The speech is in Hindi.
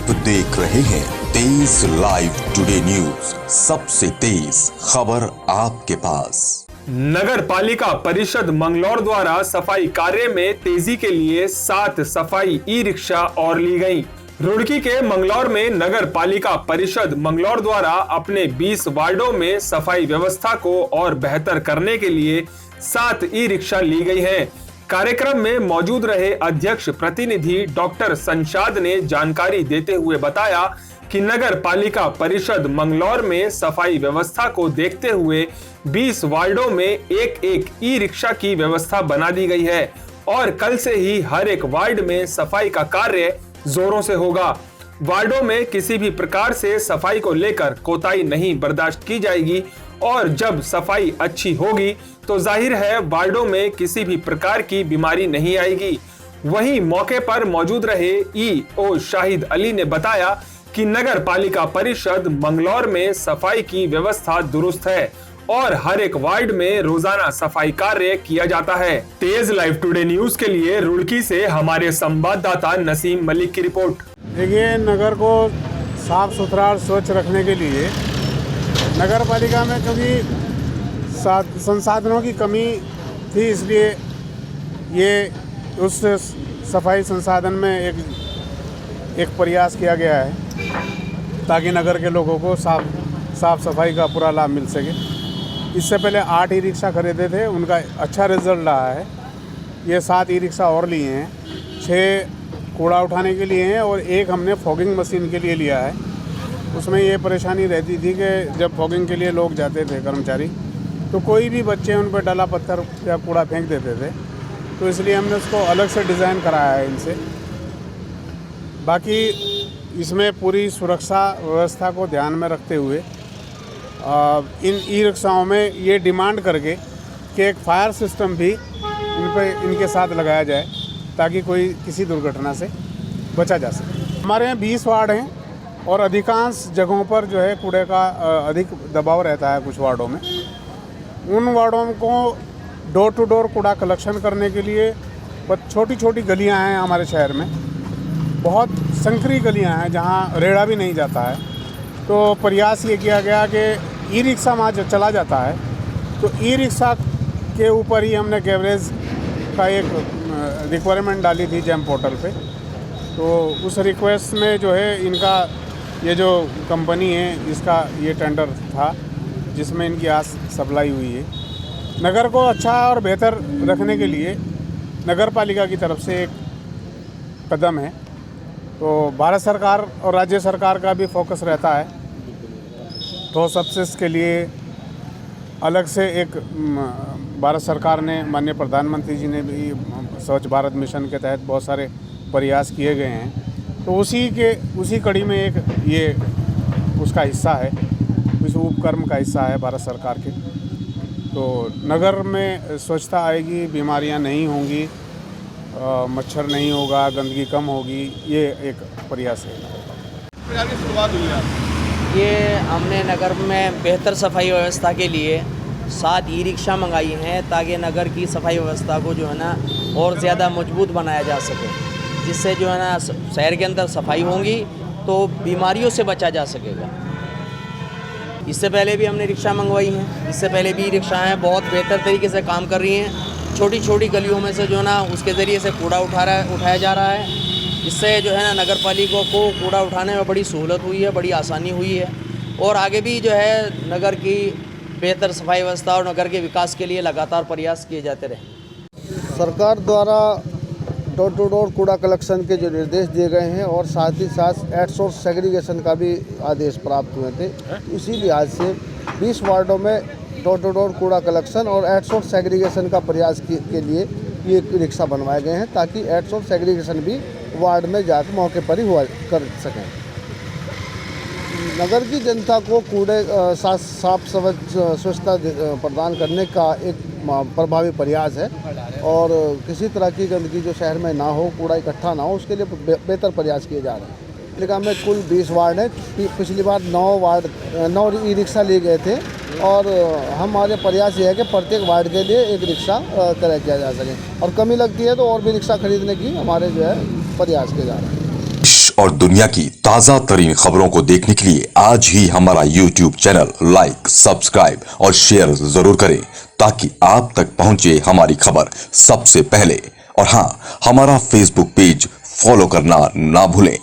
आप देख रहे हैं तेज लाइव टुडे न्यूज, सबसे तेज खबर आपके पास। नगर पालिका परिषद मंगलौर द्वारा सफाई कार्य में तेजी के लिए 7 सफाई ई रिक्शा और ली गई। रुड़की के मंगलौर में नगर पालिका परिषद मंगलौर द्वारा अपने 20 वार्डों में सफाई व्यवस्था को और बेहतर करने के लिए 7 ई रिक्शा ली गई हैं। कार्यक्रम में मौजूद रहे अध्यक्ष प्रतिनिधि डॉक्टर संशाद ने जानकारी देते हुए बताया कि नगर पालिका परिषद मंगलौर में सफाई व्यवस्था को देखते हुए 20 वार्डों में एक ई रिक्शा की व्यवस्था बना दी गई है और कल से ही हर एक वार्ड में सफाई का कार्य जोरों से होगा। वार्डों में किसी भी प्रकार से सफाई को लेकर कोताही नहीं बर्दाश्त की जाएगी और जब सफाई अच्छी होगी तो जाहिर है वार्डों में किसी भी प्रकार की बीमारी नहीं आएगी। वहीं मौके पर मौजूद रहे ईओ शाहिद अली ने बताया कि नगर पालिका परिषद मंगलौर में सफाई की व्यवस्था दुरुस्त है और हर एक वार्ड में रोजाना सफाई कार्य किया जाता है। तेज लाइव टुडे न्यूज के लिए रुड़की से हमारे संवाददाता नसीम मलिक की रिपोर्ट। देखिए, नगर को साफ सुथरा और स्वच्छ रखने के लिए नगर पालिका में क्योंकि संसाधनों की कमी थी, इसलिए ये उस सफाई संसाधन में एक प्रयास किया गया है ताकि नगर के लोगों को साफ सफाई का पूरा लाभ मिल सके। इससे पहले 8 ई रिक्शा खरीदे थे, उनका अच्छा रिजल्ट रहा है। ये 7 ई रिक्शा और लिए हैं, 6 कूड़ा उठाने के लिए हैं और 1 हमने फॉगिंग मशीन के लिए लिया है। उसमें ये परेशानी रहती थी कि जब फॉगिंग के लिए लोग जाते थे कर्मचारी, तो कोई भी बच्चे उन पर डाला पत्थर या कूड़ा फेंक देते थे, तो इसलिए हमने उसको अलग से डिज़ाइन कराया है इनसे। बाकी इसमें पूरी सुरक्षा व्यवस्था को ध्यान में रखते हुए इन ई रिक्शाओं में ये डिमांड करके कि एक फायर सिस्टम भी इनके साथ लगाया जाए ताकि कोई किसी दुर्घटना से बचा जा सके। हमारे यहाँ 20 वार्ड हैं और अधिकांश जगहों पर जो है कूड़े का अधिक दबाव रहता है। कुछ वार्डों में, उन वार्डों को डोर टू डोर कूड़ा कलेक्शन करने के लिए छोटी छोटी गलियां हैं हमारे शहर में, बहुत संकरी गलियां हैं जहां रेड़ा भी नहीं जाता है। तो प्रयास ये किया गया कि ई रिक्शा वहाँ चला जाता है, तो ई रिक्शा के ऊपर ही हमने कैवरेज का एक रिक्वायरमेंट डाली थी जैम पोर्टल पे। तो उस रिक्वेस्ट में जो है इनका ये जो कंपनी है इसका ये टेंडर था जिसमें इनकी आज सप्लाई हुई है। नगर को अच्छा और बेहतर रखने के लिए नगर पालिका की तरफ से एक कदम है। तो भारत सरकार और राज्य सरकार का भी फोकस रहता है। तो सबसे इसके लिए अलग से एक भारत सरकार ने, माननीय प्रधानमंत्री जी ने भी स्वच्छ भारत मिशन के तहत बहुत सारे प्रयास किए गए हैं। तो उसी कड़ी में एक ये उसका हिस्सा है, इस उपक्रम का हिस्सा है भारत सरकार के। तो नगर में स्वच्छता आएगी, बीमारियां नहीं होंगी, मच्छर नहीं होगा, गंदगी कम होगी, ये एक प्रयास है। शुरुआत हुई है ये हमने नगर में बेहतर सफाई व्यवस्था के लिए 7 ई रिक्शा मंगाई हैं ताकि नगर की सफाई व्यवस्था को जो है ना और ज़्यादा मजबूत बनाया जा सके, जिससे जो है ना शहर के अंदर सफाई होंगी तो बीमारियों से बचा जा सकेगा। इससे पहले भी हमने रिक्शा मंगवाई हैं, इससे पहले भी रिक्शा हैं, बहुत बेहतर तरीके से काम कर रही हैं। छोटी छोटी गलियों में से जो है ना उसके ज़रिए से कूड़ा उठाया जा रहा है। इससे जो है ना नगर पालिका को कूड़ा उठाने में बड़ी सहूलत हुई है, बड़ी आसानी हुई है और आगे भी जो है नगर की बेहतर सफाई व्यवस्था और नगर के विकास के लिए लगातार प्रयास किए जाते रहे। सरकार द्वारा डोर टू डोर कूड़ा कलेक्शन के जो निर्देश दिए गए हैं और साथ ही साथ एट सोर्स सेग्रीगेशन का भी आदेश प्राप्त हुए थे, इसी लिहाज से 20 वार्डों में डोर टू डोर कूड़ा कलेक्शन और एट सोर्स सेग्रीगेशन का प्रयास के लिए ये रिक्शा बनवाए गए हैं ताकि एट सोर्स सेग्रीगेशन भी वार्ड में जाकर मौके पर ही हुआ कर सकें। नगर की जनता को कूड़े साफ स्वच्छता प्रदान करने का एक प्रभावी प्रयास है और किसी तरह की गंदगी जो शहर में ना हो, कूड़ा इकट्ठा ना हो, उसके लिए बेहतर प्रयास किए जा रहे हैं। पालिका में कुल 20 वार्ड हैं। पिछली बार 9 ई रिक्शा लिए गए थे और हमारे प्रयास ये है कि प्रत्येक वार्ड के लिए एक रिक्शा क्रय किया जा सके और कमी लगती है तो और भी रिक्शा खरीदने की हमारे जो है प्रयास किए जा रहे हैं। और दुनिया की ताजा तरीन खबरों को देखने के लिए आज ही हमारा YouTube चैनल लाइक, सब्सक्राइब और शेयर जरूर करें ताकि आप तक पहुंचे हमारी खबर सबसे पहले। और हाँ, हमारा Facebook पेज फॉलो करना ना भूलें।